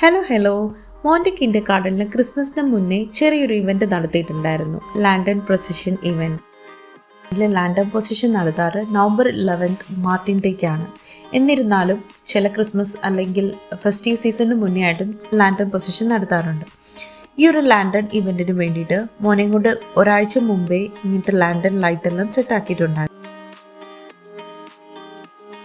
Hello മോൻ്റെ Kinder ഗാർഡനിൽ ക്രിസ്മസിന് മുന്നേ ചെറിയൊരു ഇവൻറ്റ് നടത്തിയിട്ടുണ്ടായിരുന്നു. Lantern procession event. ഇതിൽ ലാൻഡൻ പ്രൊസഷൻ നടത്താറ് നവംബർ 11 മാർട്ടിൻ ഡേക്കാണ്. എന്നിരുന്നാലും ചില ക്രിസ്മസ് അല്ലെങ്കിൽ ഫെസ്റ്റീവ് സീസണിന് മുന്നേ ആയിട്ടും ലാൻഡൻ പ്രൊസഷൻ നടത്താറുണ്ട്. ഈ ഒരു ലാൻഡൻ ഇവൻറ്റിന് വേണ്ടിയിട്ട് മോനെയും കൊണ്ട് ഒരാഴ്ച മുമ്പേ ഇങ്ങനത്തെ ലാൻഡൻ ലൈറ്റെല്ലാം സെറ്റാക്കിയിട്ടുണ്ടായിരുന്നു.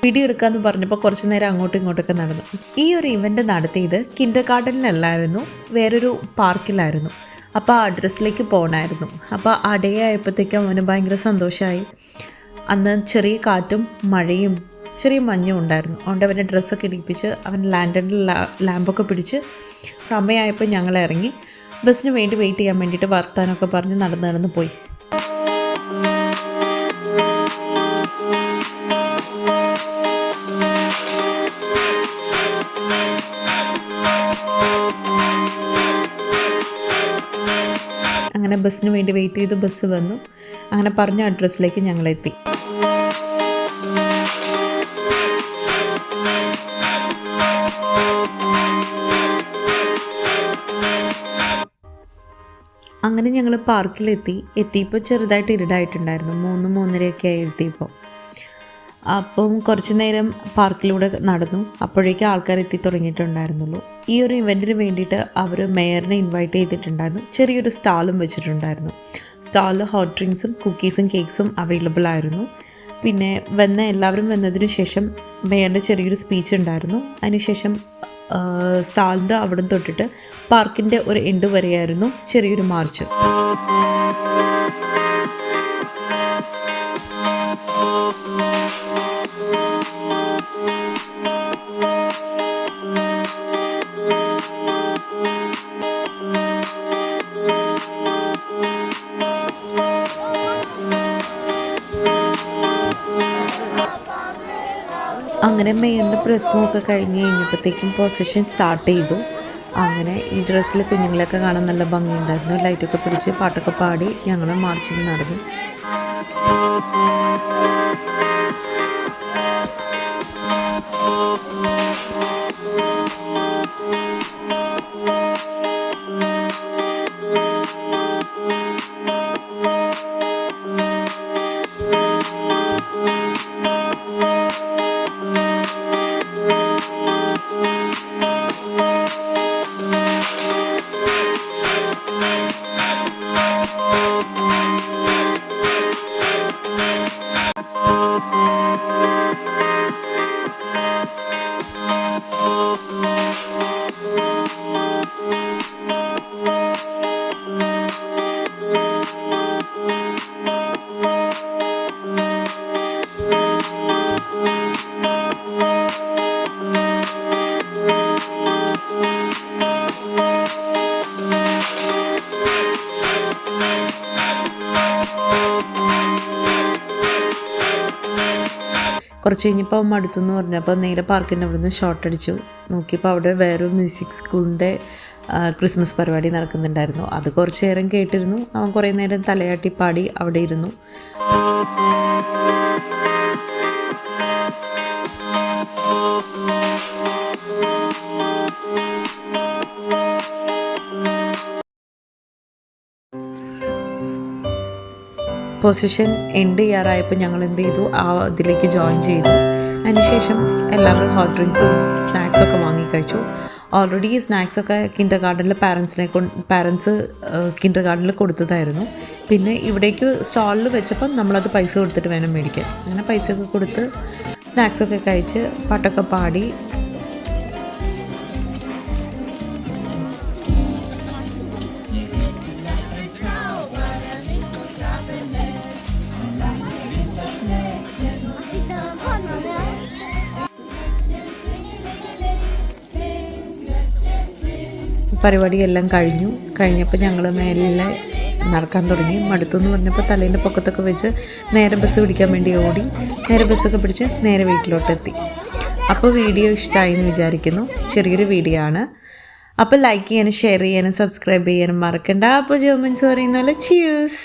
വീഡിയോ എടുക്കാമെന്ന് പറഞ്ഞപ്പോൾ കുറച്ച് നേരം അങ്ങോട്ടും ഇങ്ങോട്ടൊക്കെ നടന്നു. ഈ ഒരു ഇവൻ്റ് നടത്തിയത് കിൻഡർ ഗാർഡനിലല്ലായിരുന്നു, വേറൊരു പാർക്കിലായിരുന്നു. അപ്പോൾ ആ അഡ്രസ്സിലേക്ക് പോകണമായിരുന്നു. അപ്പോൾ ആ ഡേ ആയപ്പോഴത്തേക്കും അവന് ഭയങ്കര സന്തോഷമായി. അന്ന് ചെറിയ കാറ്റും മഴയും ചെറിയ മഞ്ഞും ഉണ്ടായിരുന്നു. അതുകൊണ്ട് അവൻ്റെ ഡ്രസ്സൊക്കെ ഇടിപ്പിച്ച് അവൻ ലാൻഡനിൽ ലാമ്പൊക്കെ പിടിച്ച് സമയമായപ്പോൾ ഞങ്ങൾ ഇറങ്ങി ബസ്സിന് വേണ്ടി വെയിറ്റ് ചെയ്യാൻ വേണ്ടിയിട്ട് വർത്താനമൊക്കെ പറഞ്ഞ് നടന്ന് പോയി. അങ്ങനെ ബസ്സിന് വേണ്ടി വെയിറ്റ് ചെയ്തു. ബസ് വന്നു. അങ്ങനെ പറഞ്ഞ അഡ്രസ്സിലേക്ക് ഞങ്ങളെത്തി. അങ്ങനെ ഞങ്ങൾ എത്തിയപ്പോൾ ചെറുതായിട്ട് ഇരുടായിട്ടുണ്ടായിരുന്നു. 3-3:30 ആയി എത്തിയപ്പോൾ. അപ്പം കുറച്ച് നേരം പാർക്കിലൂടെ നടന്നു. അപ്പോഴേക്കും ആൾക്കാർ എത്തി തുടങ്ങിയിട്ടുണ്ടായിരുന്നുള്ളൂ. ഈ ഒരു ഇവൻറ്റിന് വേണ്ടിയിട്ട് അവർ മേയറിനെ ഇൻവൈറ്റ് ചെയ്തിട്ടുണ്ടായിരുന്നു. ചെറിയൊരു സ്റ്റാളും വെച്ചിട്ടുണ്ടായിരുന്നു. സ്റ്റാളിൽ ഹോട്ട് ഡ്രിങ്ക്സും കുക്കീസും കേക്ക്സും അവൈലബിൾ ആയിരുന്നു. പിന്നെ എല്ലാവരും വന്നതിന് ശേഷം മേയറിൻ്റെ ചെറിയൊരു സ്പീച്ച് ഉണ്ടായിരുന്നു. അതിനുശേഷം സ്റ്റാളിൻ്റെ അവിടെ തൊട്ടിട്ട് പാർക്കിൻ്റെ ഒരു എൻഡ് വരെയായിരുന്നു ചെറിയൊരു മാർച്ച്. അങ്ങനെ മേയറിൻ്റെ പ്രസംഗമൊക്കെ കഴിഞ്ഞ് കഴിഞ്ഞപ്പോഴത്തേക്കും പൊസഷൻ സ്റ്റാർട്ട് ചെയ്തു. അങ്ങനെ ഈ ഡ്രസ്സിൽ കുഞ്ഞുങ്ങളെയൊക്കെ കാണാൻ നല്ല ഭംഗിയുണ്ടായിരുന്നു. ലൈറ്റൊക്കെ പിടിച്ച് പാട്ടൊക്കെ പാടി ഞങ്ങൾ മാർച്ചിൽ നടന്നു. കുറച്ച് കഴിഞ്ഞപ്പോൾ മടുത്തെന്ന് പറഞ്ഞപ്പോൾ നേരെ പാർക്കിൻ്റെ അവിടെ നിന്ന് ഷോട്ട് അടിച്ചു. നോക്കിയപ്പോൾ അവിടെ വേറൊരു മ്യൂസിക് സ്കൂളിൻ്റെ ക്രിസ്മസ് പരിപാടി നടക്കുന്നുണ്ടായിരുന്നു. അത് കുറച്ച് നേരം കേട്ടിരുന്നു. അവൻ കുറേ നേരം തലയാട്ടി പാടി അവിടെ ഇരുന്നു. പൊസിഷൻ എൻഡ് ചെയ്യാറായപ്പോൾ ഞങ്ങൾ എന്ത് ചെയ്തു, അതിലേക്ക് ജോയിൻ ചെയ്തു. അതിനുശേഷം എല്ലാവരും ഹോട്ട് ഡ്രിങ്ക്സും സ്നാക്സൊക്കെ വാങ്ങി കഴിച്ചു. ഓൾറെഡി ഈ സ്നാക്സൊക്കെ കിൻഡർ ഗാർഡനിൽ പാരൻസ് കിൻഡർ ഗാർഡനിൽ കൊടുത്തതായിരുന്നു. പിന്നെ ഇവിടേക്ക് സ്റ്റാളിൽ വെച്ചപ്പം നമ്മളത് പൈസ കൊടുത്തിട്ട് വേണം മേടിക്കാൻ. അങ്ങനെ പൈസയൊക്കെ കൊടുത്ത് സ്നാക്സൊക്കെ കഴിച്ച് പാട്ടൊക്കെ പാടി പരിപാടിയെല്ലാം കഴിഞ്ഞപ്പോൾ ഞങ്ങൾ മേലെ നടക്കാൻ തുടങ്ങി. മടുത്തെന്ന് പറഞ്ഞപ്പോൾ തലേൻ്റെ പൊക്കത്തൊക്കെ വെച്ച് നേരെ ബസ് പിടിക്കാൻ വേണ്ടി ഓടി. നേരെ ബസ്സൊക്കെ പിടിച്ച് നേരെ വീട്ടിലോട്ടെത്തി. അപ്പോൾ വീഡിയോ ഇഷ്ടമായി എന്ന് വിചാരിക്കുന്നു. ചെറിയൊരു വീഡിയോ ആണ്. അപ്പോൾ ലൈക്ക് ചെയ്യാനും ഷെയർ ചെയ്യാനും സബ്സ്ക്രൈബ് ചെയ്യാനും മറക്കണ്ട. അപ്പോൾ ജർമ്മൻസ് പറയുന്ന പോലെ ചിയേഴ്സ്.